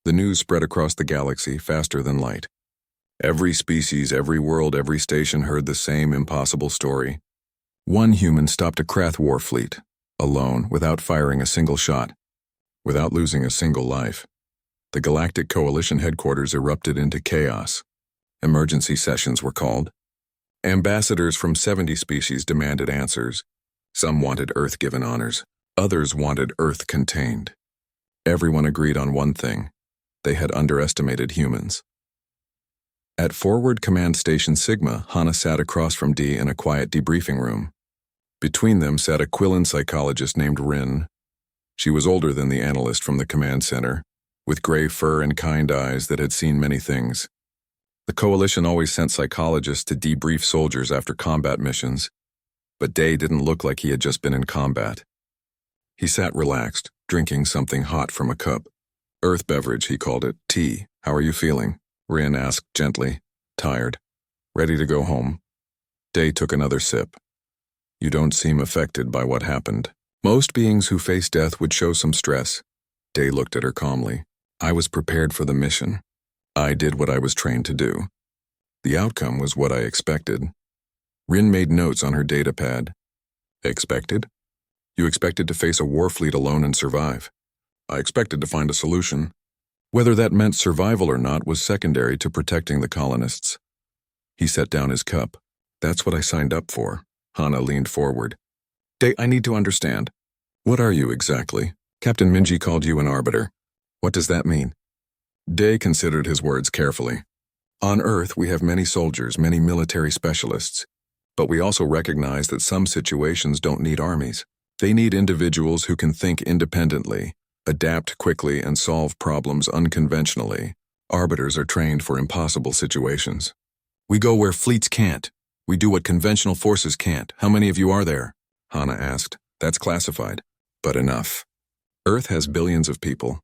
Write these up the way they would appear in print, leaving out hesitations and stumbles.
The news spread across the galaxy faster than light. Every species, every world, every station heard the same impossible story. One human stopped a Krath war fleet, alone, without firing a single shot, without losing a single life. The Galactic Coalition headquarters erupted into chaos. Emergency sessions were called. Ambassadors from 70 species demanded answers. Some wanted Earth-given honors. Others wanted Earth-contained. Everyone agreed on one thing. They had underestimated humans. At Forward Command Station Sigma, Hana sat across from Dee in a quiet debriefing room. Between them sat a Quillan psychologist named Rin. She was older than the analyst from the command center, with gray fur and kind eyes that had seen many things. The Coalition always sent psychologists to debrief soldiers after combat missions, but Day didn't look like he had just been in combat. He sat relaxed, drinking something hot from a cup. Earth beverage, he called it, tea. How are you feeling? Rin asked gently. Tired. Ready to go home? Day took another sip. You don't seem affected by what happened. Most beings who face death would show some stress. Day looked at her calmly. I was prepared for the mission. I did what I was trained to do. The outcome was what I expected. Rin made notes on her data pad. Expected? You expected to face a war fleet alone and survive. I expected to find a solution. Whether that meant survival or not was secondary to protecting the colonists. He set down his cup. That's what I signed up for. Hana leaned forward. Day, I need to understand. What are you exactly? Captain Minji called you an arbiter. What does that mean? Day considered his words carefully. On Earth, we have many soldiers, many military specialists. But we also recognize that some situations don't need armies. They need individuals who can think independently, adapt quickly, and solve problems unconventionally. Arbiters are trained for impossible situations. We go where fleets can't. We do what conventional forces can't. How many of you are there? Hana asked. That's classified. But enough. Earth has billions of people.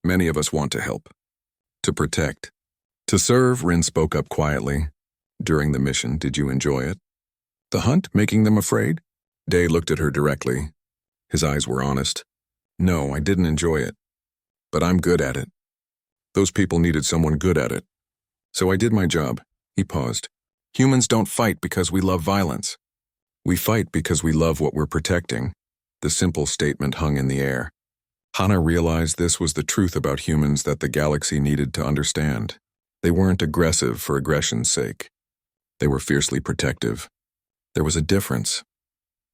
Many of us want to help. To protect. To serve, Rin spoke up quietly. During the mission, did you enjoy it? The hunt, making them afraid? Day looked at her directly. His eyes were honest. No, I didn't enjoy it. But I'm good at it. Those people needed someone good at it. So I did my job. He paused. Humans don't fight because we love violence. We fight because we love what we're protecting. The simple statement hung in the air. Hana realized this was the truth about humans that the galaxy needed to understand. They weren't aggressive for aggression's sake. They were fiercely protective. There was a difference.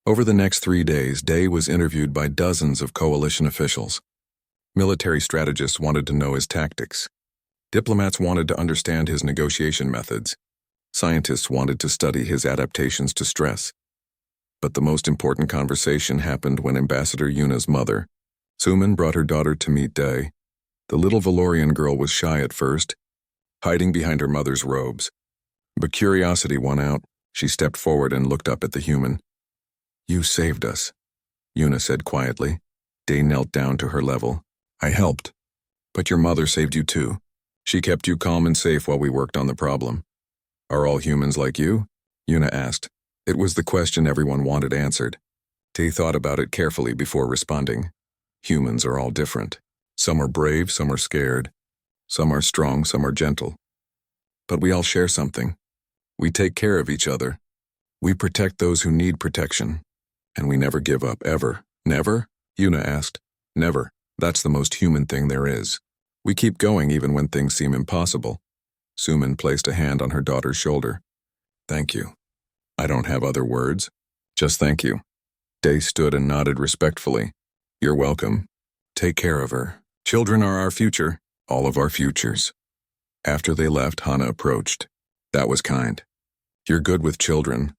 Over the next 3 days, Day was interviewed by dozens of Coalition officials. Military strategists wanted to know his tactics. Diplomats wanted to understand his negotiation methods. Scientists wanted to study his adaptations to stress. But the most important conversation happened when Ambassador Yuna's mother, Suman, brought her daughter to meet Day. The little Valorian girl was shy at first, hiding behind her mother's robes. But curiosity won out. She stepped forward and looked up at the human. You saved us, Yuna said quietly. Day knelt down to her level. I helped. But your mother saved you too. She kept you calm and safe while we worked on the problem. Are all humans like you? Yuna asked. It was the question everyone wanted answered. Day thought about it carefully before responding. Humans are all different. Some are brave, some are scared. Some are strong, some are gentle. But we all share something. We take care of each other. We protect those who need protection. And we never give up, ever. Never? Yuna asked. Never. That's the most human thing there is. We keep going even when things seem impossible. Suman placed a hand on her daughter's shoulder. Thank you. I don't have other words. Just thank you. Day stood and nodded respectfully. You're welcome. Take care of her. Children are our future. All of our futures. After they left, Hana approached. That was kind. You're good with children.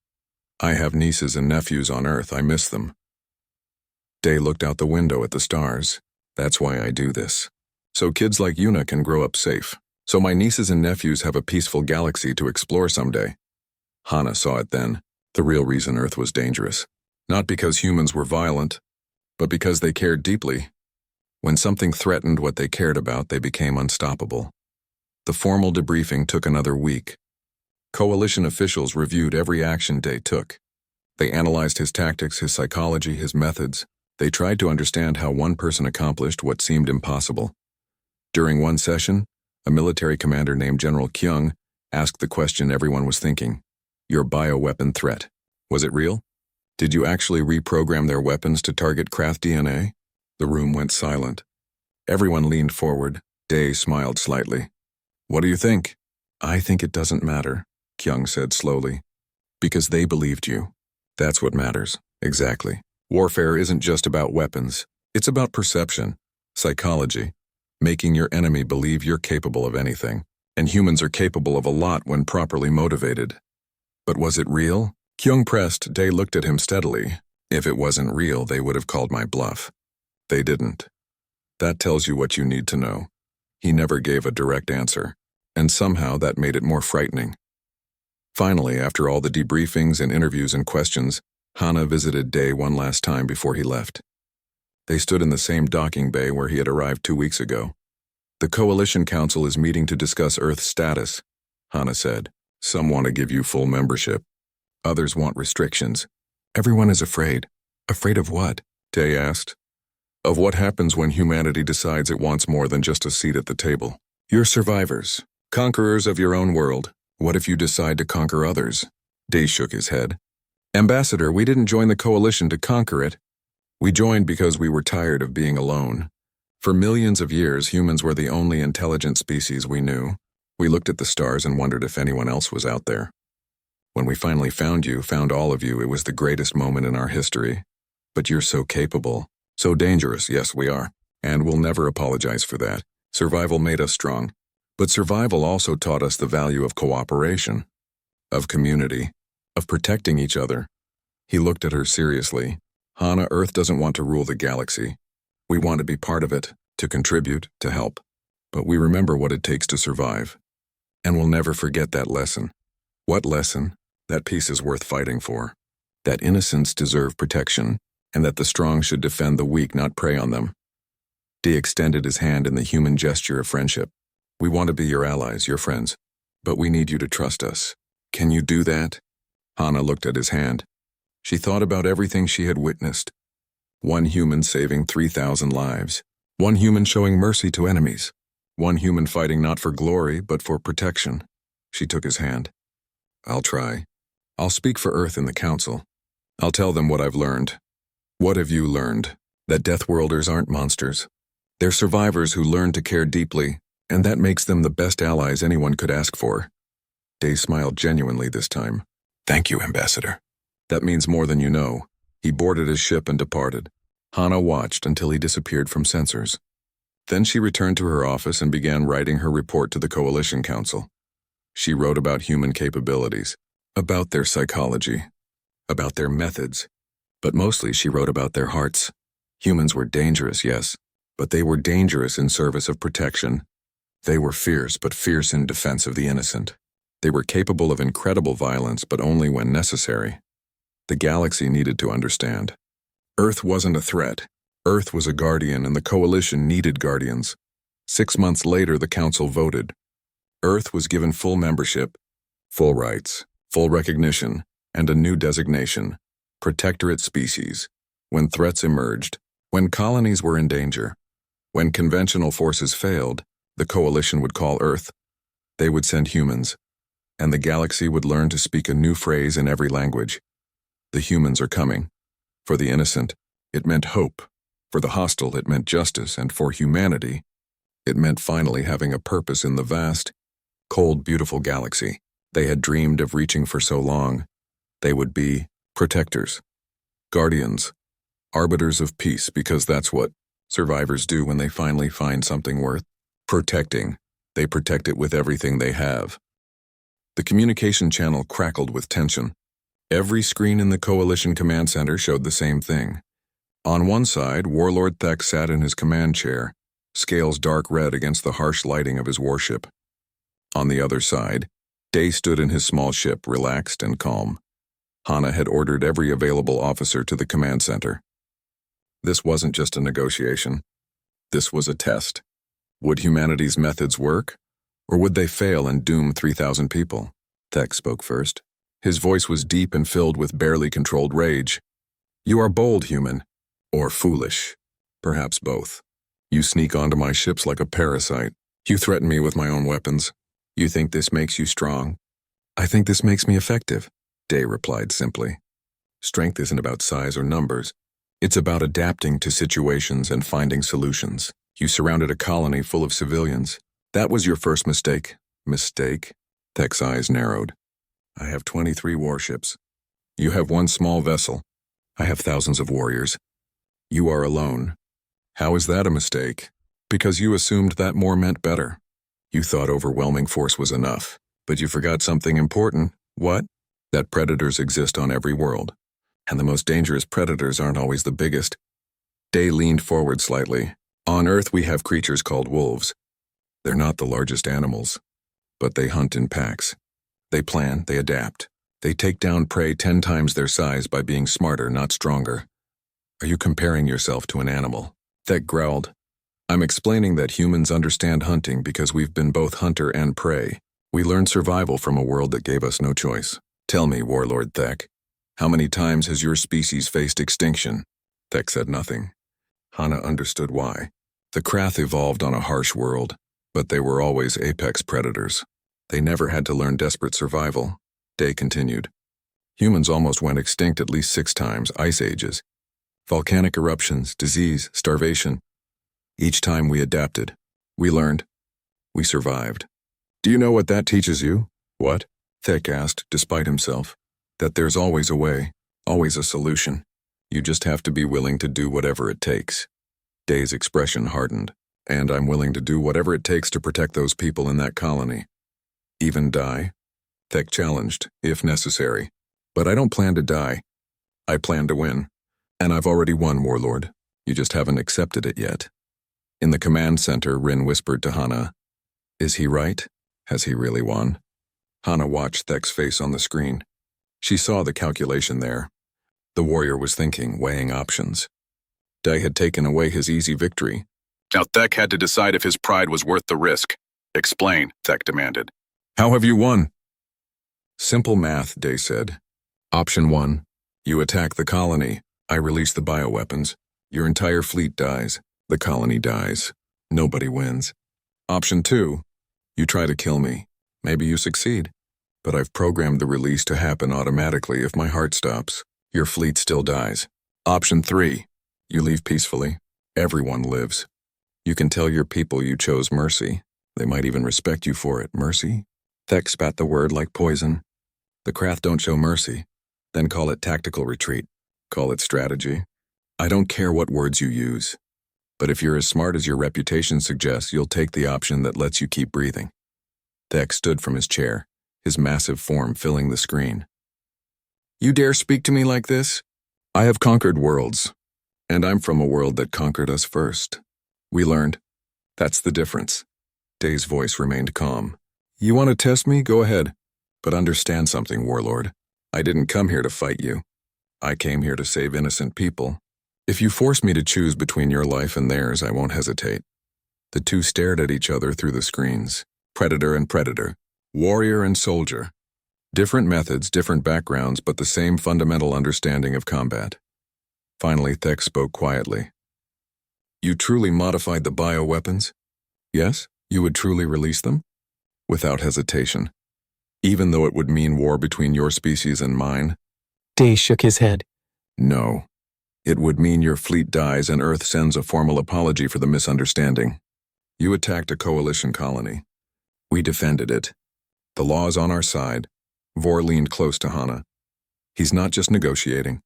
I have nieces and nephews on Earth. I miss them. Day looked out the window at the stars. That's why I do this. So kids like Yuna can grow up safe. So my nieces and nephews have a peaceful galaxy to explore someday. Hana saw it then. The real reason Earth was dangerous. Not because humans were violent, but because they cared deeply. When something threatened what they cared about, they became unstoppable. The formal debriefing took another week. Coalition officials reviewed every action Day took. They analyzed his tactics, his psychology, his methods. They tried to understand how one person accomplished what seemed impossible. During one session, a military commander named General Kyung asked the question everyone was thinking. Your bioweapon threat. Was it real? Did you actually reprogram their weapons to target Krath DNA? The room went silent. Everyone leaned forward. Day smiled slightly. What do you think? I think it doesn't matter, Kyung said slowly. Because they believed you. That's what matters. Exactly. Warfare isn't just about weapons. It's about perception, psychology, making your enemy believe you're capable of anything. And humans are capable of a lot when properly motivated. But was it real? Kyung pressed. Day looked at him steadily. If it wasn't real, they would have called my bluff. They didn't. That tells you what you need to know. He never gave a direct answer, and somehow that made it more frightening. Finally, after all the debriefings and interviews and questions, Hana visited Day one last time before he left. They stood in the same docking bay where he had arrived 2 weeks ago. The Coalition Council is meeting to discuss Earth's status, Hana said. Some want to give you full membership. Others want restrictions. Everyone is afraid. Afraid of what? Day asked. Of what happens when humanity decides it wants more than just a seat at the table. You're survivors, conquerors of your own world. What if you decide to conquer others? Day shook his head. Ambassador, we didn't join the coalition to conquer it. We joined because we were tired of being alone. For millions of years, humans were the only intelligent species we knew. We looked at the stars and wondered if anyone else was out there. When we finally found you, found all of you, it was the greatest moment in our history. But you're so capable, so dangerous. Yes, we are. And we'll never apologize for that. Survival made us strong. But survival also taught us the value of cooperation, of community, of protecting each other. He looked at her seriously. Hana, Earth doesn't want to rule the galaxy. We want to be part of it, to contribute, to help. But we remember what it takes to survive. And we'll never forget that lesson. What lesson? That peace is worth fighting for. That innocents deserve protection, and that the strong should defend the weak, not prey on them. Dee extended his hand in the human gesture of friendship. We want to be your allies, your friends, but we need you to trust us. Can you do that? Hana looked at his hand. She thought about everything she had witnessed. One human saving 3,000 lives. One human showing mercy to enemies. One human fighting not for glory, but for protection. She took his hand. I'll try. I'll speak for Earth in the Council. I'll tell them what I've learned. What have you learned? That Deathworlders aren't monsters. They're survivors who learn to care deeply, and that makes them the best allies anyone could ask for. Day smiled genuinely this time. Thank you, Ambassador. That means more than you know. He boarded his ship and departed. Hana watched until he disappeared from sensors. Then she returned to her office and began writing her report to the Coalition Council. She wrote about human capabilities, about their psychology, about their methods, but mostly she wrote about their hearts. Humans were dangerous, yes, but they were dangerous in service of protection. They were fierce, but fierce in defense of the innocent. They were capable of incredible violence, but only when necessary. The galaxy needed to understand. Earth wasn't a threat. Earth was a guardian, and the Coalition needed guardians. 6 months later, the Council voted. Earth was given full membership, full rights, full recognition, and a new designation, Protectorate Species. When threats emerged, when colonies were in danger, when conventional forces failed, the Coalition would call Earth. They would send humans, and the galaxy would learn to speak a new phrase in every language. The humans are coming. For the innocent, it meant hope. For the hostile, it meant justice, and for humanity, it meant finally having a purpose in the vast, cold, beautiful galaxy they had dreamed of reaching for so long. They would be protectors, guardians, arbiters of peace, because that's what survivors do when they finally find something worth protecting. They protect it with everything they have. The communication channel crackled with tension. Every screen in the Coalition Command Center showed the same thing. On one side, Warlord Thek sat in his command chair, scales dark red against the harsh lighting of his warship. On the other side, Day stood in his small ship, relaxed and calm. Hana had ordered every available officer to the command center. This wasn't just a negotiation. This was a test. Would humanity's methods work, or would they fail and doom 3,000 people? Thek spoke first. His voice was deep and filled with barely controlled rage. You are bold, human, or foolish, perhaps both. You sneak onto my ships like a parasite. You threaten me with my own weapons. You think this makes you strong? I think this makes me effective, Day replied simply. Strength isn't about size or numbers. It's about adapting to situations and finding solutions. You surrounded a colony full of civilians. That was your first mistake. Mistake? Tech's eyes narrowed. I have 23 warships. You have one small vessel. I have thousands of warriors. You are alone. How is that a mistake? Because you assumed that more meant better. You thought overwhelming force was enough, but you forgot something important. What? That predators exist on every world. And the most dangerous predators aren't always the biggest. Day leaned forward slightly. On Earth we have creatures called wolves. They're not the largest animals, but they hunt in packs. They plan, they adapt. They take down prey 10 times their size by being smarter, not stronger. Are you comparing yourself to an animal? Thek growled. I'm explaining that humans understand hunting because we've been both hunter and prey. We learned survival from a world that gave us no choice. Tell me, Warlord Thek, how many times has your species faced extinction? Thek said nothing. Hana understood why. The Krath evolved on a harsh world, but they were always apex predators. They never had to learn desperate survival. Day continued. Humans almost went extinct at least 6 times, ice ages. Volcanic eruptions, disease, starvation. Each time we adapted. We learned. We survived. Do you know what that teaches you? What? Thek asked, despite himself. That there's always a way, always a solution. You just have to be willing to do whatever it takes. Day's expression hardened. And I'm willing to do whatever it takes to protect those people in that colony. Even die? Thek challenged, if necessary. But I don't plan to die. I plan to win. And I've already won, Warlord. You just haven't accepted it yet. In the command center, Rin whispered to Hana. Is he right? Has he really won? Hana watched Thek's face on the screen. She saw the calculation there. The warrior was thinking, weighing options. Day had taken away his easy victory. Now Thek had to decide if his pride was worth the risk. Explain, Thek demanded. How have you won? Simple math, Day said. Option 1. You attack the colony. I release the bioweapons. Your entire fleet dies. The colony dies. Nobody wins. Option 2. You try to kill me. Maybe you succeed. But I've programmed the release to happen automatically if my heart stops. Your fleet still dies. Option 3. You leave peacefully. Everyone lives. You can tell your people you chose mercy. They might even respect you for it. Mercy? Thek spat the word like poison. The Krath don't show mercy. Then call it tactical retreat. Call it strategy. I don't care what words you use. But if you're as smart as your reputation suggests, you'll take the option that lets you keep breathing. Thek stood from his chair, his massive form filling the screen. You dare speak to me like this? I have conquered worlds, and I'm from a world that conquered us first. We learned. That's the difference. Day's voice remained calm. You want to test me? Go ahead. But understand something, Warlord. I didn't come here to fight you. I came here to save innocent people. If you force me to choose between your life and theirs, I won't hesitate. The two stared at each other through the screens. Predator and predator. Warrior and soldier. Different methods, different backgrounds, but the same fundamental understanding of combat. Finally, Thek spoke quietly. You truly modified the bioweapons? Yes? You would truly release them? Without hesitation. Even though it would mean war between your species and mine? Day shook his head. No. It would mean your fleet dies and Earth sends a formal apology for the misunderstanding. You attacked a coalition colony. We defended it. The law is on our side. Vor leaned close to Hana. He's not just negotiating.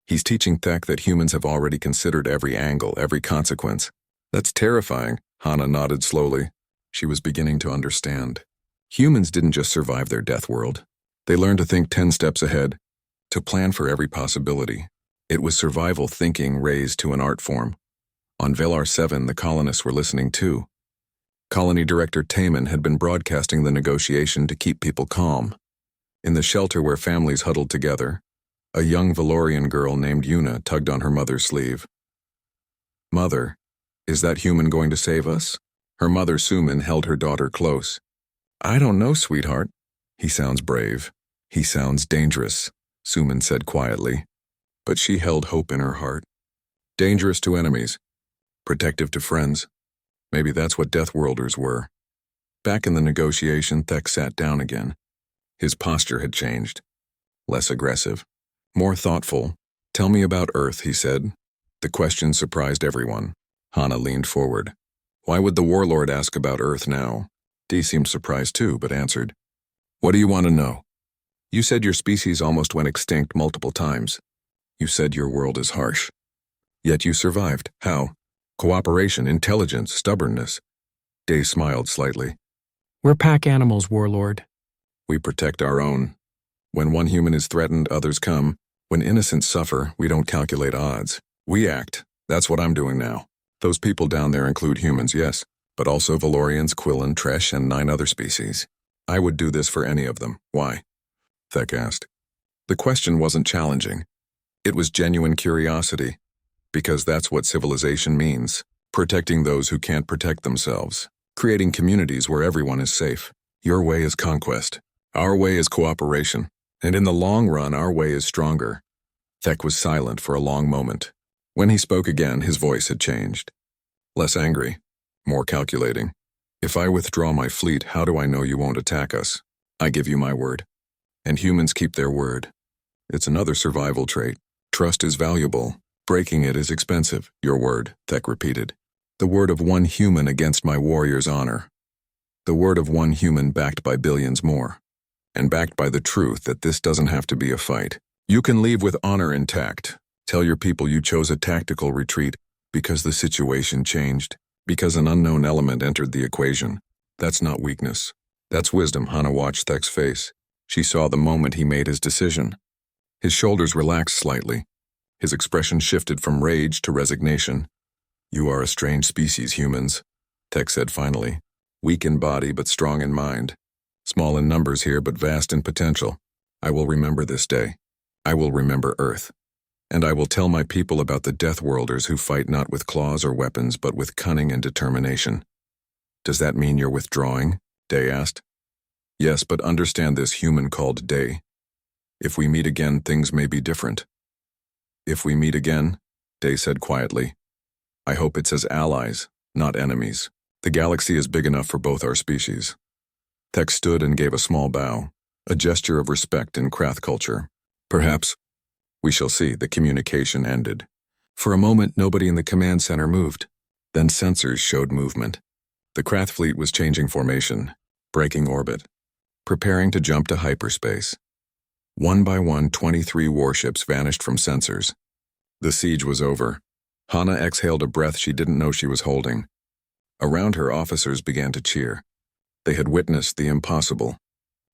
He's teaching Thek that humans have already considered every angle, every consequence. That's terrifying, Hana nodded slowly. She was beginning to understand. Humans didn't just survive their death world. They learned to think 10 steps ahead, to plan for every possibility. It was survival thinking raised to an art form. On Velar 7, the colonists were listening too. Colony Director Taman had been broadcasting the negotiation to keep people calm. In the shelter where families huddled together, a young Valorian girl named Yuna tugged on her mother's sleeve. Mother, is that human going to save us? Her mother Suman held her daughter close. I don't know, sweetheart. He sounds brave. He sounds dangerous, Suman said quietly. But she held hope in her heart. Dangerous to enemies. Protective to friends. Maybe that's what Deathworlders were. Back in the negotiation, Thek sat down again. His posture had changed. Less aggressive. More thoughtful. Tell me about Earth, he said. The question surprised everyone. Hana leaned forward. Why would the warlord ask about Earth now? Dee seemed surprised too, but answered. What do you want to know? You said your species almost went extinct multiple times. You said your world is harsh. Yet you survived. How? Cooperation, intelligence, stubbornness. Day smiled slightly. We're pack animals, warlord. We protect our own. When one human is threatened, others come. When innocents suffer, we don't calculate odds. We act. That's what I'm doing now. Those people down there include humans, yes, but also Valorians, Quillen, Tresh, and 9 other species. I would do this for any of them. Why? Thek asked. The question wasn't challenging. It was genuine curiosity. Because that's what civilization means. Protecting those who can't protect themselves. Creating communities where everyone is safe. Your way is conquest. Our way is cooperation. And in the long run, our way is stronger. Thek was silent for a long moment. When he spoke again, his voice had changed. Less angry. More calculating. If I withdraw my fleet, how do I know you won't attack us? I give you my word. And humans keep their word. It's another survival trait. Trust is valuable. Breaking it is expensive. Your word, Thek repeated. The word of one human against my warrior's honor. The word of one human backed by billions more. And backed by the truth that this doesn't have to be a fight. You can leave with honor intact. Tell your people you chose a tactical retreat because the situation changed, because an unknown element entered the equation. That's not weakness. That's wisdom. Hana watched Thek's face. She saw the moment he made his decision. His shoulders relaxed slightly. His expression shifted from rage to resignation. You are a strange species, humans, Thek said finally. Weak in body but strong in mind. Small in numbers here but vast in potential. I will remember this day. I will remember Earth. And I will tell my people about the Deathworlders who fight not with claws or weapons but with cunning and determination. Does that mean you're withdrawing? Day asked. Yes, but understand this human called Day. If we meet again, things may be different. If we meet again, Day said quietly, I hope it's as allies, not enemies. The galaxy is big enough for both our species. Thek stood and gave a small bow, a gesture of respect in Krath culture. Perhaps. We shall see. The communication ended. For a moment, nobody in the command center moved. Then sensors showed movement. The Krath fleet was changing formation, breaking orbit, preparing to jump to hyperspace. One by one, 23 warships vanished from sensors. The siege was over. Hana exhaled a breath she didn't know she was holding. Around her, officers began to cheer. They had witnessed the impossible.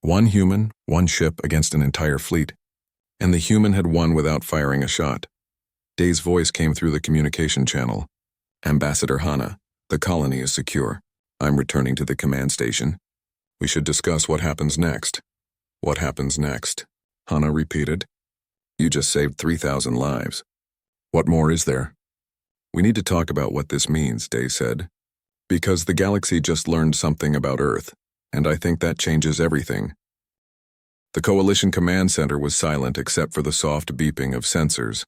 One human, one ship against an entire fleet. And the human had won without firing a shot. Day's voice came through the communication channel. Ambassador Hana, the colony is secure. I'm returning to the command station. We should discuss what happens next. What happens next? Hana repeated. You just saved 3,000 lives. What more is there? We need to talk about what this means, Day said. Because the galaxy just learned something about Earth, and I think that changes everything. The Coalition Command Center was silent except for the soft beeping of sensors.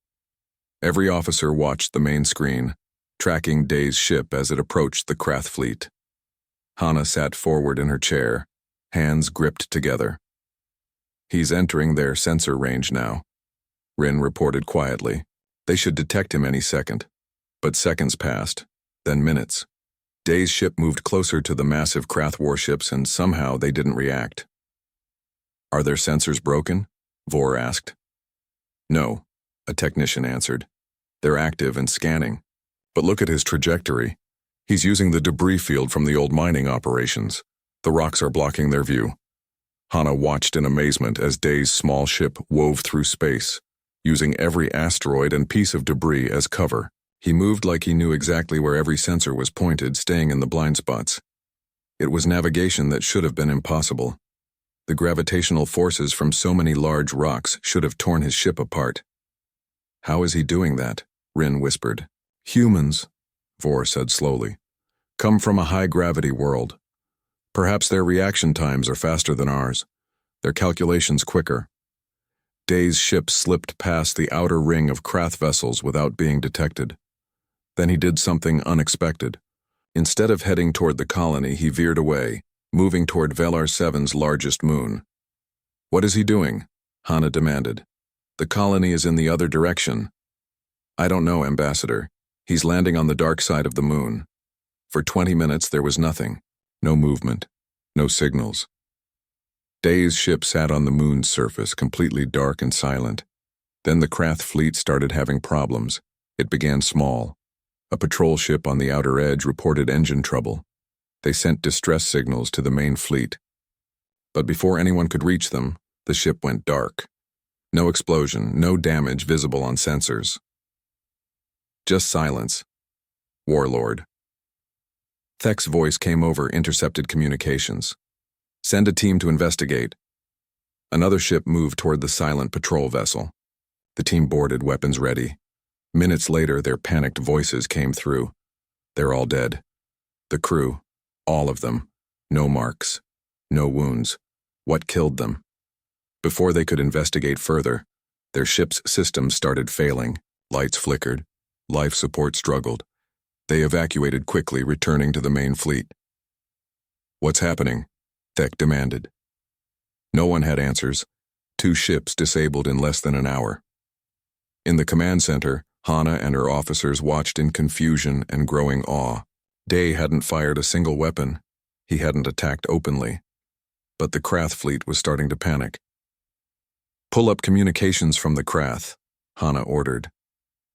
Every officer watched the main screen, tracking Day's ship as it approached the Krath fleet. Hana sat forward in her chair, hands gripped together. He's entering their sensor range now, Rin reported quietly. They should detect him any second. But seconds passed, then minutes. Day's ship moved closer to the massive Krath warships and somehow they didn't react. Are their sensors broken? Vor asked. No, a technician answered. They're active and scanning. But look at his trajectory. He's using the debris field from the old mining operations. The rocks are blocking their view. Hana watched in amazement as Day's small ship wove through space, using every asteroid and piece of debris as cover. He moved like he knew exactly where every sensor was pointed, staying in the blind spots. It was navigation that should have been impossible. The gravitational forces from so many large rocks should have torn his ship apart. How is he doing that? Rin whispered. Humans, Vor said slowly, come from a high-gravity world. Perhaps their reaction times are faster than ours, their calculations quicker. Day's ship slipped past the outer ring of Krath vessels without being detected. Then he did something unexpected. Instead of heading toward the colony, he veered away, moving toward Velar 7's largest moon. "What is he doing?" Hana demanded. "The colony is in the other direction." "I don't know, Ambassador. He's landing on the dark side of the moon." For 20 minutes there was nothing. No movement. No signals. Day's ship sat on the moon's surface, completely dark and silent. Then the Krath fleet started having problems. It began small. A patrol ship on the outer edge reported engine trouble. They sent distress signals to the main fleet. But before anyone could reach them, the ship went dark. No explosion, no damage visible on sensors. Just silence. Warlord. Thek's voice came over intercepted communications. "Send a team to investigate." Another ship moved toward the silent patrol vessel. The team boarded, weapons ready. Minutes later, their panicked voices came through. "They're all dead. The crew, all of them. No marks. No wounds. What killed them?" Before they could investigate further, their ship's systems started failing. Lights flickered. Life support struggled. They evacuated quickly, returning to the main fleet. "What's happening?" Thek demanded. No one had answers. 2 ships disabled in less than an hour. In the command center, Hana and her officers watched in confusion and growing awe. Day hadn't fired a single weapon. He hadn't attacked openly. But the Krath fleet was starting to panic. "Pull up communications from the Krath," Hana ordered.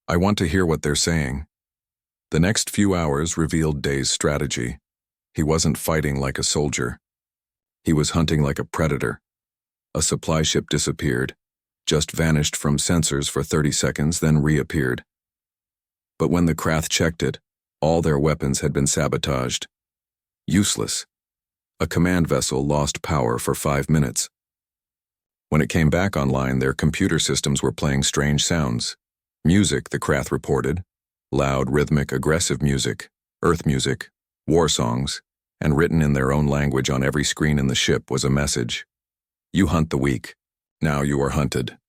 "I want to hear what they're saying." The next few hours revealed Day's strategy. He wasn't fighting like a soldier. He was hunting like a predator. A supply ship disappeared, just vanished from sensors for 30 seconds, then reappeared. But when the Krath checked it, all their weapons had been sabotaged. Useless. A command vessel lost power for 5 minutes. When it came back online, their computer systems were playing strange sounds. Music, the Krath reported. Loud, rhythmic, aggressive music, Earth music, war songs, and written in their own language on every screen in the ship was a message. "You hunt the weak. Now you are hunted."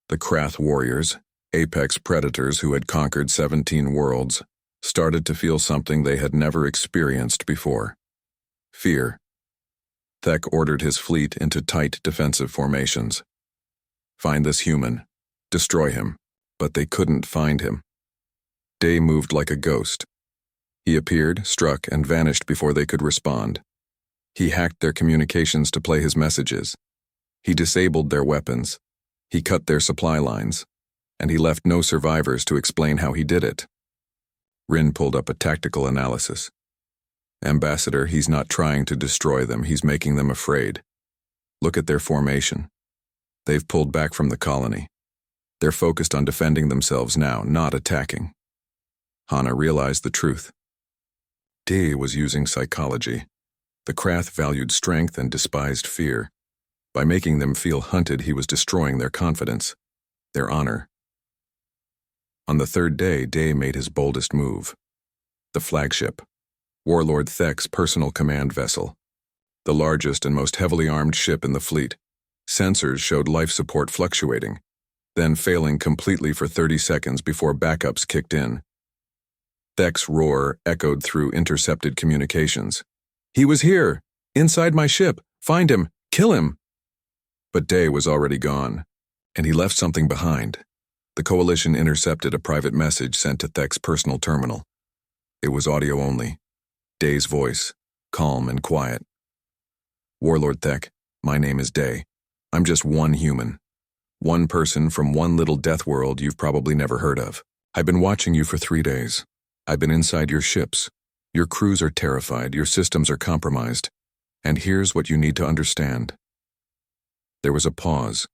The Krath warriors, apex predators who had conquered 17 worlds, started to feel something they had never experienced before. Fear. Thek ordered his fleet into tight defensive formations. "Find this human. Destroy him." But they couldn't find him. Day moved like a ghost. He appeared, struck, and vanished before they could respond. He hacked their communications to play his messages. He disabled their weapons. He cut their supply lines. And he left no survivors to explain how he did it. Rin pulled up a tactical analysis. "Ambassador, he's not trying to destroy them, he's making them afraid. Look at their formation. They've pulled back from the colony. They're focused on defending themselves now, not attacking." Hana realized the truth. Day was using psychology. The Krath valued strength and despised fear. By making them feel hunted, he was destroying their confidence, their honor. On the 3rd day, Day made his boldest move. The flagship, Warlord Thek's personal command vessel, the largest and most heavily armed ship in the fleet. Sensors showed life support fluctuating, then failing completely for 30 seconds before backups kicked in. Thek's roar echoed through intercepted communications. "He was here! Inside my ship! Find him! Kill him!" But Day was already gone, and he left something behind. The Coalition intercepted a private message sent to Thek's personal terminal. It was audio only. Day's voice, calm and quiet. "Warlord Thek, my name is Day. I'm just one human. One person from one little death world you've probably never heard of. I've been watching you for 3 days. I've been inside your ships. Your crews are terrified, your systems are compromised. And here's what you need to understand." There was a pause.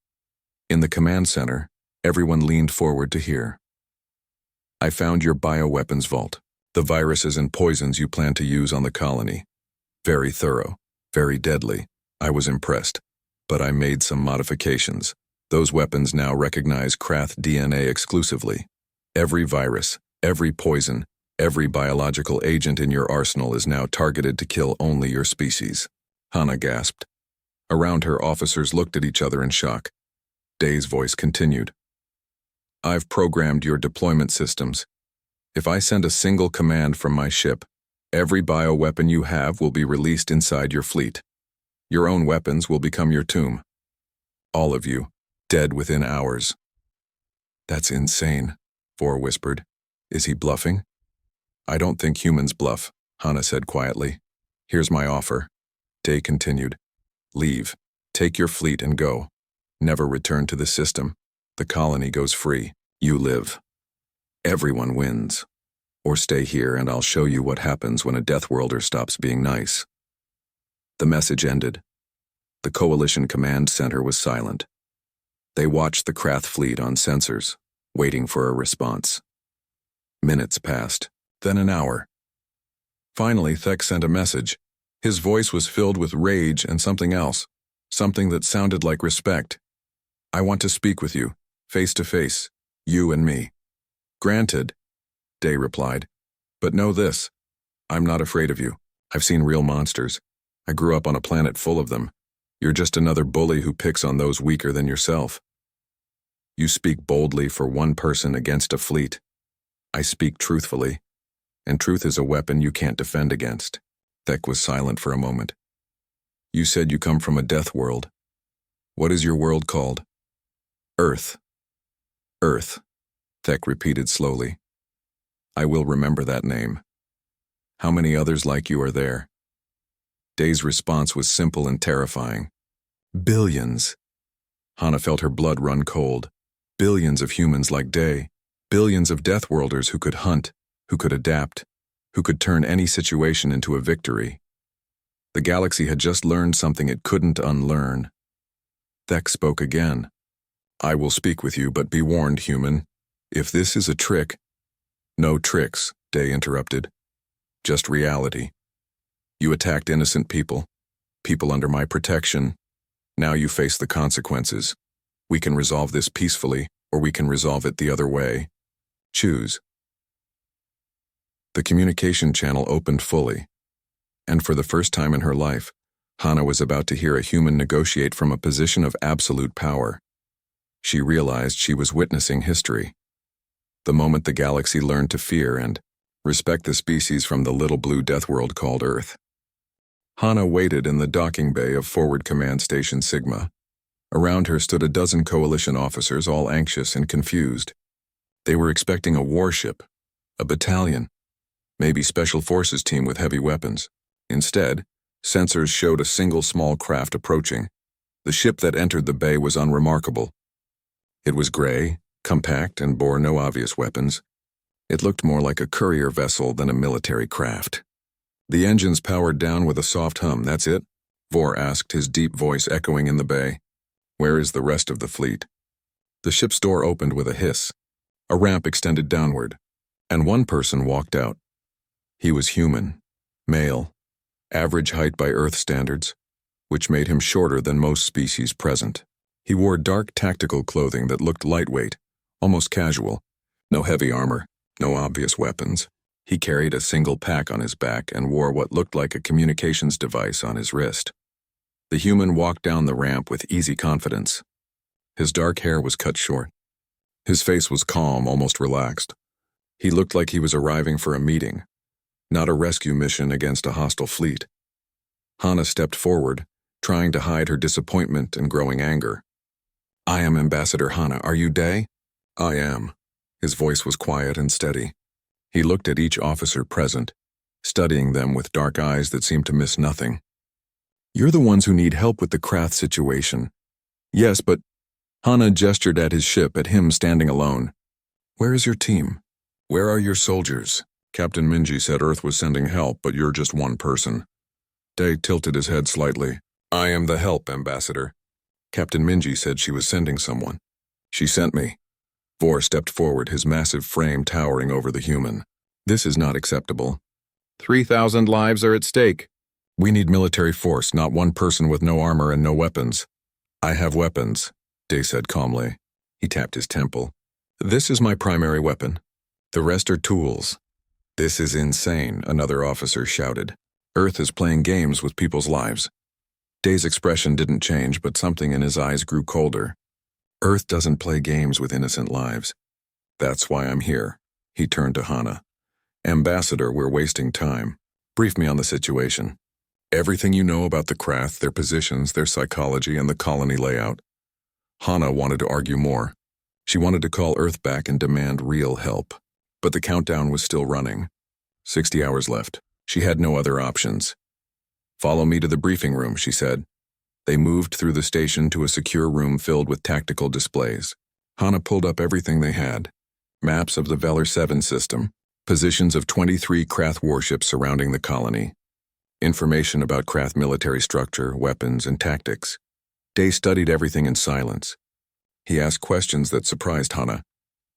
In the command center, everyone leaned forward to hear. "I found your bioweapons vault, the viruses and poisons you plan to use on the colony. Very thorough, very deadly. I was impressed. But I made some modifications. Those weapons now recognize Krath DNA exclusively. Every virus, every poison, every biological agent in your arsenal is now targeted to kill only your species." Hana gasped. Around her, officers looked at each other in shock. Day's voice continued. "I've programmed your deployment systems. If I send a single command from my ship, every bioweapon you have will be released inside your fleet. Your own weapons will become your tomb. All of you, dead within hours." "That's insane," Vor whispered. "Is he bluffing?" "I don't think humans bluff," Hana said quietly. "Here's my offer." Day continued. "Leave. Take your fleet and go. Never return to the system. The colony goes free. You live. Everyone wins. Or stay here and I'll show you what happens when a Deathworlder stops being nice." The message ended. The Coalition Command Center was silent. They watched the Krath fleet on sensors, waiting for a response. Minutes passed, then an hour. Finally, Thek sent a message. His voice was filled with rage and something else, something that sounded like respect. "I want to speak with you, face to face, you and me." "Granted," Day replied. "But know this, I'm not afraid of you. I've seen real monsters. I grew up on a planet full of them. You're just another bully who picks on those weaker than yourself. You speak boldly for one person against a fleet. I speak truthfully, and truth is a weapon you can't defend against." Thek was silent for a moment. "You said you come from a death world. What is your world called?" "Earth." "Earth," Thek repeated slowly. "I will remember that name. How many others like you are there?" Day's response was simple and terrifying. "Billions." Hana felt her blood run cold. Billions of humans like Day. Billions of Deathworlders who could hunt, who could adapt, who could turn any situation into a victory. The galaxy had just learned something it couldn't unlearn. Thek spoke again. "I will speak with you, but be warned, human. If this is a trick—" "No tricks," Day interrupted. "Just reality. You attacked innocent people, people under my protection. Now you face the consequences. We can resolve this peacefully, or we can resolve it the other way. Choose." The communication channel opened fully, and for the first time in her life, Hana was about to hear a human negotiate from a position of absolute power. She realized she was witnessing history. The moment the galaxy learned to fear and respect the species from the little blue death world called Earth. Hana waited in the docking bay of Forward Command Station Sigma. Around her stood a dozen Coalition officers, all anxious and confused. They were expecting a warship, a battalion, maybe Special Forces team with heavy weapons. Instead, sensors showed a single small craft approaching. The ship that entered the bay was unremarkable. It was gray, compact, and bore no obvious weapons. It looked more like a courier vessel than a military craft. "The engines powered down with a soft hum, that's it?" Vor asked, his deep voice echoing in the bay. "Where is the rest of the fleet?" The ship's door opened with a hiss. A ramp extended downward, and one person walked out. He was human, male, average height by Earth standards, which made him shorter than most species present. He wore dark tactical clothing that looked lightweight, almost casual. No heavy armor, no obvious weapons. He carried a single pack on his back and wore what looked like a communications device on his wrist. The human walked down the ramp with easy confidence. His dark hair was cut short. His face was calm, almost relaxed. He looked like he was arriving for a meeting, not a rescue mission against a hostile fleet. Hana stepped forward, trying to hide her disappointment and growing anger. "I am Ambassador Hana. Are you Day?" "I am." His voice was quiet and steady. He looked at each officer present, studying them with dark eyes that seemed to miss nothing. "You're the ones who need help with the Krath situation." "Yes, but—" Hana gestured at his ship, at him standing alone. "Where is your team? Where are your soldiers?" Captain Minji said Earth was sending help, but you're just one person. Day tilted his head slightly. "I am the help, Ambassador." Captain Minji said she was sending someone. "She sent me." Vor stepped forward, his massive frame towering over the human. "This is not acceptable. 3,000 lives are at stake. We need military force, not one person with no armor and no weapons." "I have weapons," Day said calmly. He tapped his temple. "This is my primary weapon. The rest are tools." "This is insane," another officer shouted. "Earth is playing games with people's lives." Day's expression didn't change, but something in his eyes grew colder. "Earth doesn't play games with innocent lives. That's why I'm here." He turned to Hana. Ambassador, we're wasting time. Brief me on the situation. Everything you know about the Krath, their positions, their psychology, and the colony layout. Hana wanted to argue more. She wanted to call Earth back and demand real help. But the countdown was still running. 60 hours left. She had no other options. Follow me to the briefing room, she said. They moved through the station to a secure room filled with tactical displays. Hana pulled up everything they had. Maps of the Velar 7 system, positions of 23 Krath warships surrounding the colony, information about Krath military structure, weapons, and tactics. Day studied everything in silence. He asked questions that surprised Hana.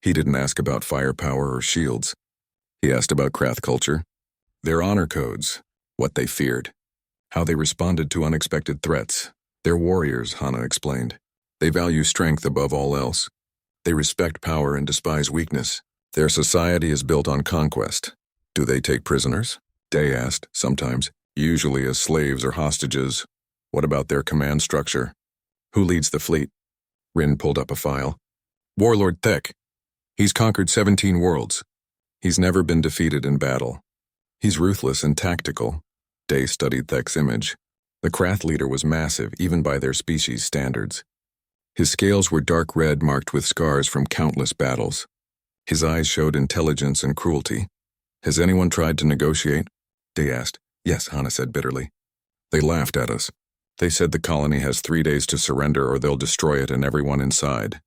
He didn't ask about firepower or shields. He asked about Krath culture, their honor codes, what they feared, how they responded to unexpected threats. They're warriors, Hana explained. They value strength above all else. They respect power and despise weakness. Their society is built on conquest. Do they take prisoners? Day asked, sometimes, usually as slaves or hostages. What about their command structure? Who leads the fleet? Rin pulled up a file. Warlord Thek. He's conquered 17 worlds. He's never been defeated in battle. He's ruthless and tactical. Day studied Thek's image. The Krath leader was massive, even by their species standards. His scales were dark red, marked with scars from countless battles. His eyes showed intelligence and cruelty. Has anyone tried to negotiate? Day asked. Yes, Hana said bitterly. They laughed at us. They said the colony has 3 days to surrender or they'll destroy it and everyone inside.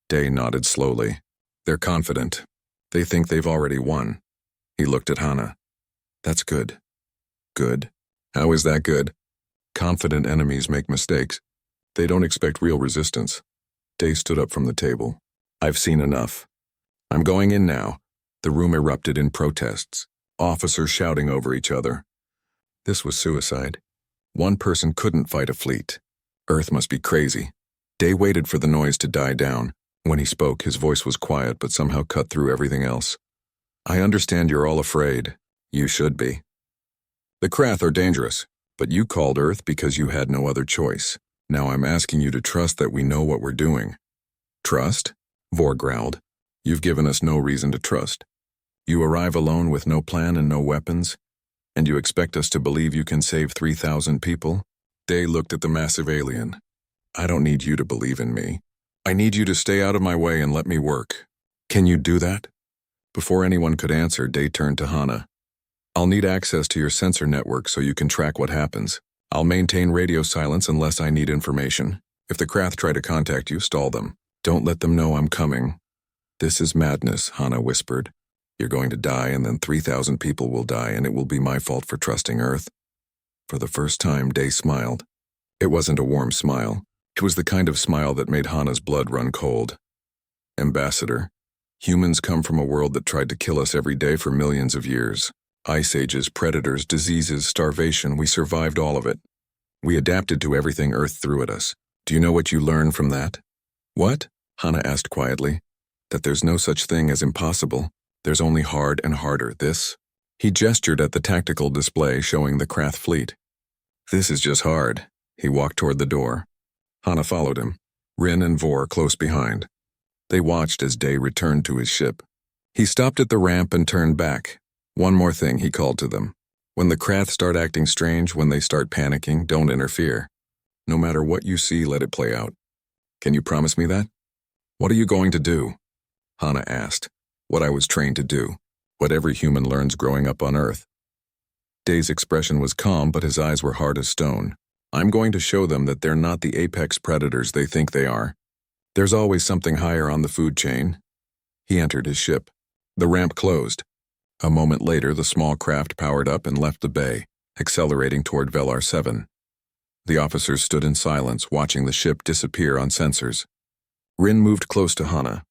Day nodded slowly. They're confident. They think they've already won. He looked at Hana. That's good. Good? How is that good? Confident enemies make mistakes. They don't expect real resistance. Day stood up from the table. I've seen enough. I'm going in now. The room erupted in protests, officers shouting over each other. This was suicide. One person couldn't fight a fleet. Earth must be crazy. Day waited for the noise to die down. When he spoke, his voice was quiet but somehow cut through everything else. I understand you're all afraid. You should be. The Krath are dangerous, but you called Earth because you had no other choice. Now I'm asking you to trust that we know what we're doing. Trust? Vor growled. You've given us no reason to trust. You arrive alone with no plan and no weapons, and you expect us to believe you can save 3,000 people? Day looked at the massive alien. I don't need you to believe in me. I need you to stay out of my way and let me work. Can you do that? Before anyone could answer, Day turned to Hana. I'll need access to your sensor network so you can track what happens. I'll maintain radio silence unless I need information. If the Krath try to contact you, stall them. Don't let them know I'm coming. This is madness, Hana whispered. You're going to die and then 3,000 people will die and it will be my fault for trusting Earth. For the first time, Day smiled. It wasn't a warm smile. It was the kind of smile that made Hana's blood run cold. Ambassador, humans come from a world that tried to kill us every day for millions of years. Ice ages, predators, diseases, starvation, we survived all of it. We adapted to everything Earth threw at us. Do you know what you learned from that? What? Hana asked quietly. That there's no such thing as impossible. There's only hard and harder. This? He gestured at the tactical display showing the Krath fleet. This is just hard. He walked toward the door. Hana followed him, Rin and Vor close behind. They watched as Day returned to his ship. He stopped at the ramp and turned back. One more thing, he called to them. When the Krath start acting strange, when they start panicking, don't interfere. No matter what you see, let it play out. Can you promise me that? What are you going to do? Hana asked. What I was trained to do. What every human learns growing up on Earth. Day's expression was calm, but his eyes were hard as stone. I'm going to show them that they're not the apex predators they think they are. There's always something higher on the food chain. He entered his ship. The ramp closed. A moment later, the small craft powered up and left the bay, accelerating toward Velar 7. The officers stood in silence, watching the ship disappear on sensors. Rin moved close to Hana.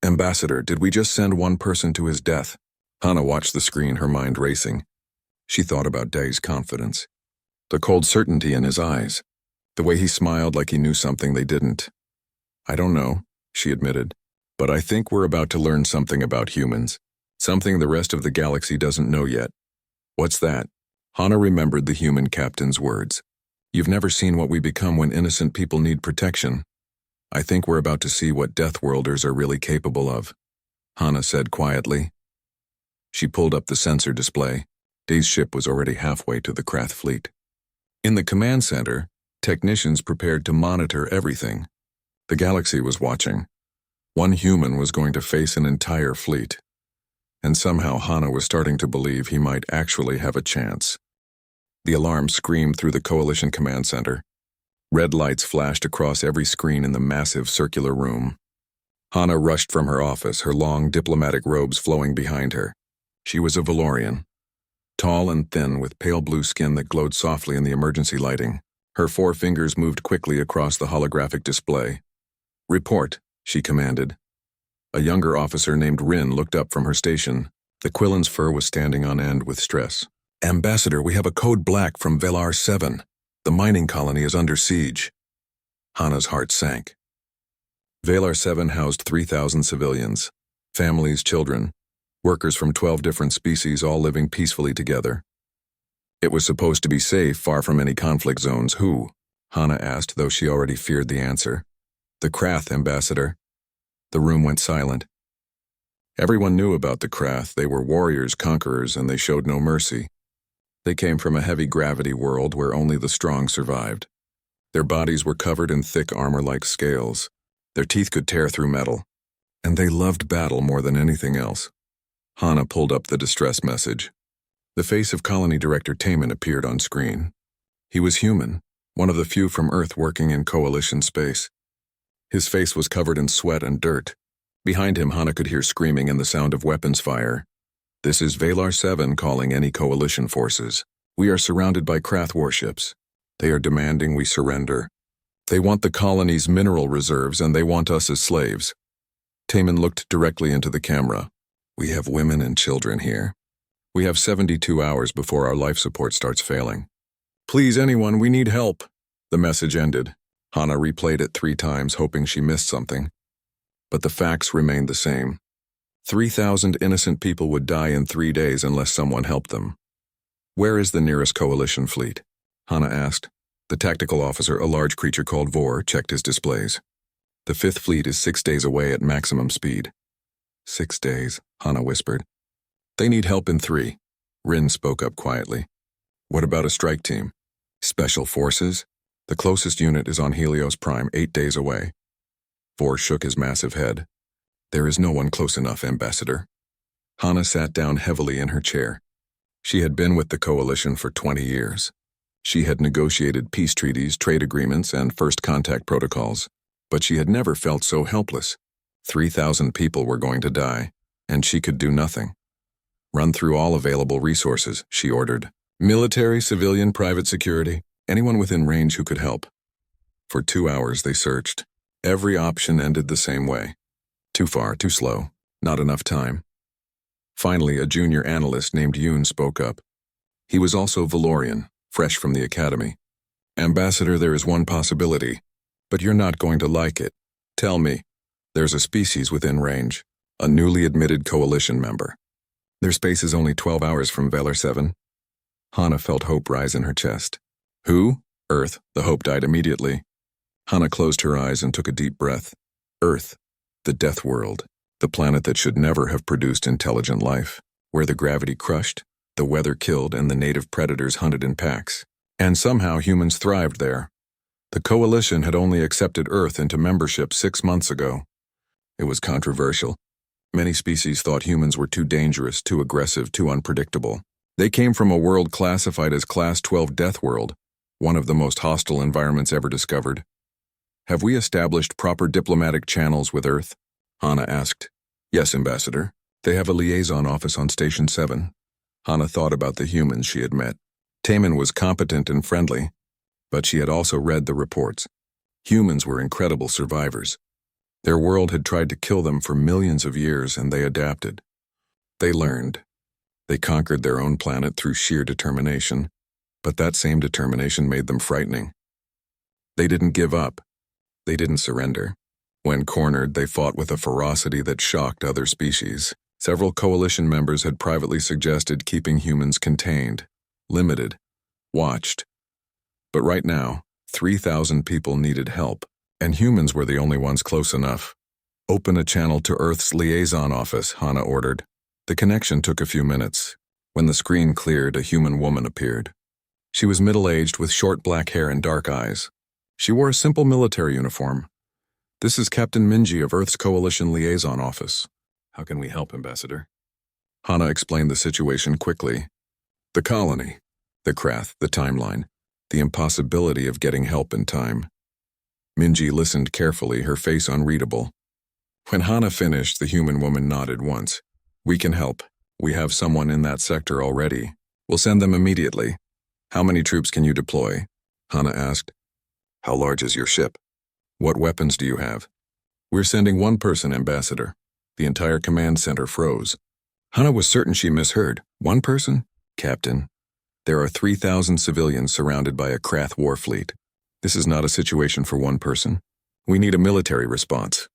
Ambassador, did we just send one person to his death? Hana watched the screen, her mind racing. She thought about Day's confidence. The cold certainty in his eyes. The way he smiled like he knew something they didn't. I don't know, she admitted, but I think we're about to learn something about humans. Something the rest of the galaxy doesn't know yet. What's that? Hana remembered the human captain's words. You've never seen what we become when innocent people need protection. I think we're about to see what Deathworlders are really capable of, Hana said quietly. She pulled up the sensor display. Day's ship was already halfway to the Krath fleet. In the command center, technicians prepared to monitor everything. The galaxy was watching. One human was going to face an entire fleet. And somehow Hana was starting to believe he might actually have a chance. The alarm screamed through the Coalition command center. Red lights flashed across every screen in the massive circular room. Hana rushed from her office, her long diplomatic robes flowing behind her. She was a Valorian, tall and thin with pale blue skin that glowed softly in the emergency lighting. Her 4 fingers moved quickly across the holographic display. "Report," she commanded. A younger officer named Rin looked up from her station. The Quillen's fur was standing on end with stress. "Ambassador, we have a code black from Velar 7. The mining colony is under siege." Hana's heart sank. Velar 7 housed 3,000 civilians, families, children, workers from 12 different species all living peacefully together. It was supposed to be safe, far from any conflict zones. Who? Hana asked, though she already feared the answer. "The Krath, Ambassador." The room went silent. Everyone knew about the Krath. They were warriors, conquerors, and they showed no mercy. They came from a heavy gravity world where only the strong survived. Their bodies were covered in thick armor like scales. Their teeth could tear through metal. And they loved battle more than anything else. Hana pulled up the distress message. The face of Colony Director Taman appeared on screen. He was human, one of the few from Earth working in Coalition space. His face was covered in sweat and dirt. Behind him, Hana could hear screaming and the sound of weapons fire. "This is Velar 7 calling any Coalition forces. We are surrounded by Krath warships. They are demanding we surrender. They want the colony's mineral reserves and they want us as slaves." Taman looked directly into the camera. "We have women and children here. We have 72 hours before our life support starts failing. Please, anyone, we need help." The message ended. Hana replayed it 3 times, hoping she missed something. But the facts remained the same. 3,000 innocent people would die in 3 days unless someone helped them. "Where is the nearest Coalition fleet?" Hana asked. The tactical officer, a large creature called Vor, checked his displays. "The 5th fleet is 6 days away at maximum speed." 6 days, Hana whispered. "They need help in 3. Rin spoke up quietly. "What about a strike team? Special forces? The closest unit is on Helios Prime, 8 days away." Vor shook his massive head. "There is no one close enough, Ambassador." Hana sat down heavily in her chair. She had been with the Coalition for 20 years. She had negotiated peace treaties, trade agreements, and first contact protocols. But she had never felt so helpless. 3,000 people were going to die, and she could do nothing. "Run through all available resources," she ordered. "Military, civilian, private security, anyone within range who could help." For 2 hours they searched. Every option ended the same way. Too far, too slow, not enough time. Finally, a junior analyst named Yoon spoke up. He was also Valorian, fresh from the academy. "Ambassador, there is one possibility, but you're not going to like it. Tell me." "There's a species within range, a newly admitted Coalition member. Their space is only 12 hours from Velar 7. Hana felt hope rise in her chest. "Who?" "Earth." The hope died immediately. Hana closed her eyes and took a deep breath. Earth, the death world, the planet that should never have produced intelligent life, where the gravity crushed, the weather killed, and the native predators hunted in packs. And somehow humans thrived there. The Coalition had only accepted Earth into membership 6 months ago. It was controversial. Many species thought humans were too dangerous, too aggressive, too unpredictable. They came from a world classified as Class 12 Death World, one of the most hostile environments ever discovered. "Have we established proper diplomatic channels with Earth?" Hana asked. "Yes, Ambassador. They have a liaison office on Station 7. Hana thought about the humans she had met. Taman was competent and friendly, but she had also read the reports. Humans were incredible survivors. Their world had tried to kill them for millions of years, and they adapted. They learned. They conquered their own planet through sheer determination, but that same determination made them frightening. They didn't give up. They didn't surrender. When cornered, they fought with a ferocity that shocked other species. Several Coalition members had privately suggested keeping humans contained, limited, watched. But right now, 3,000 people needed help, and humans were the only ones close enough. "Open a channel to Earth's liaison office," Hana ordered. The connection took a few minutes. When the screen cleared, a human woman appeared. She was middle-aged with short black hair and dark eyes. She wore a simple military uniform. "This is Captain Minji of Earth's Coalition Liaison Office. How can we help, Ambassador?" Hana explained the situation quickly. The colony, the Krath, the timeline, the impossibility of getting help in time. Minji listened carefully, her face unreadable. When Hana finished, the human woman nodded once. "We can help. We have someone in that sector already. We'll send them immediately." "How many troops can you deploy?" Hana asked. "How large is your ship? What weapons do you have?" "We're sending one person, Ambassador." The entire command center froze. Hana was certain she misheard. "One person?" "Captain, there are 3,000 civilians surrounded by a Krath war fleet. This is not a situation for one person. We need a military response."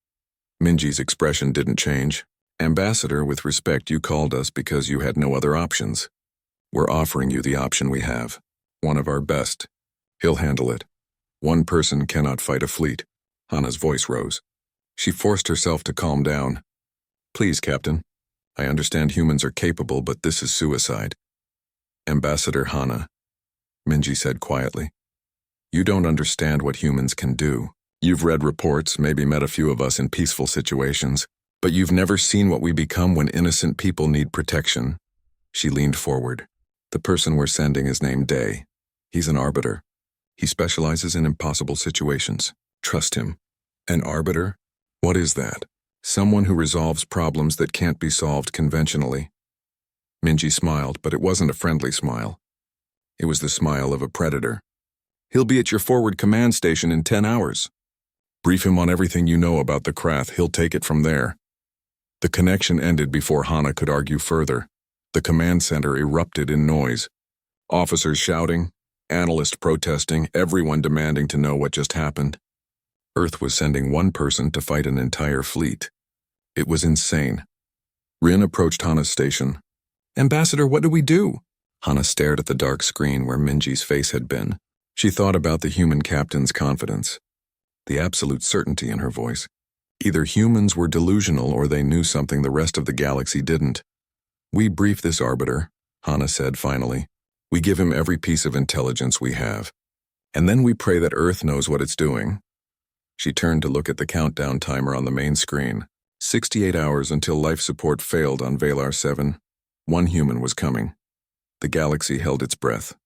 Minji's expression didn't change. "Ambassador, with respect, you called us because you had no other options. We're offering you the option we have. One of our best. He'll handle it. One person cannot fight a fleet." Hana's voice rose. She forced herself to calm down. "Please, Captain. I understand humans are capable, but this is suicide." "Ambassador Hana," Minji said quietly, "you don't understand what humans can do. You've read reports, maybe met a few of us in peaceful situations, but you've never seen what we become when innocent people need protection." She leaned forward. "The person we're sending is named Day. He's an arbiter. He specializes in impossible situations. Trust him." "An arbiter? What is that?" "Someone who resolves problems that can't be solved conventionally." Minji smiled, but it wasn't a friendly smile. It was the smile of a predator. "He'll be at your forward command station in 10 hours. Brief him on everything you know about the Krath. He'll take it from there." The connection ended before Hana could argue further. The command center erupted in noise. Officers shouting, analysts protesting, everyone demanding to know what just happened. Earth was sending one person to fight an entire fleet. It was insane. Rin approached Hana's station. "Ambassador, what do we do?" Hana stared at the dark screen where Minji's face had been. She thought about the human captain's confidence, the absolute certainty in her voice. Either humans were delusional or they knew something the rest of the galaxy didn't. "We brief this arbiter," Hana said finally. "We give him every piece of intelligence we have. And then we pray that Earth knows what it's doing." She turned to look at the countdown timer on the main screen. 68 hours until life support failed on Valar 7. One human was coming. The galaxy held its breath.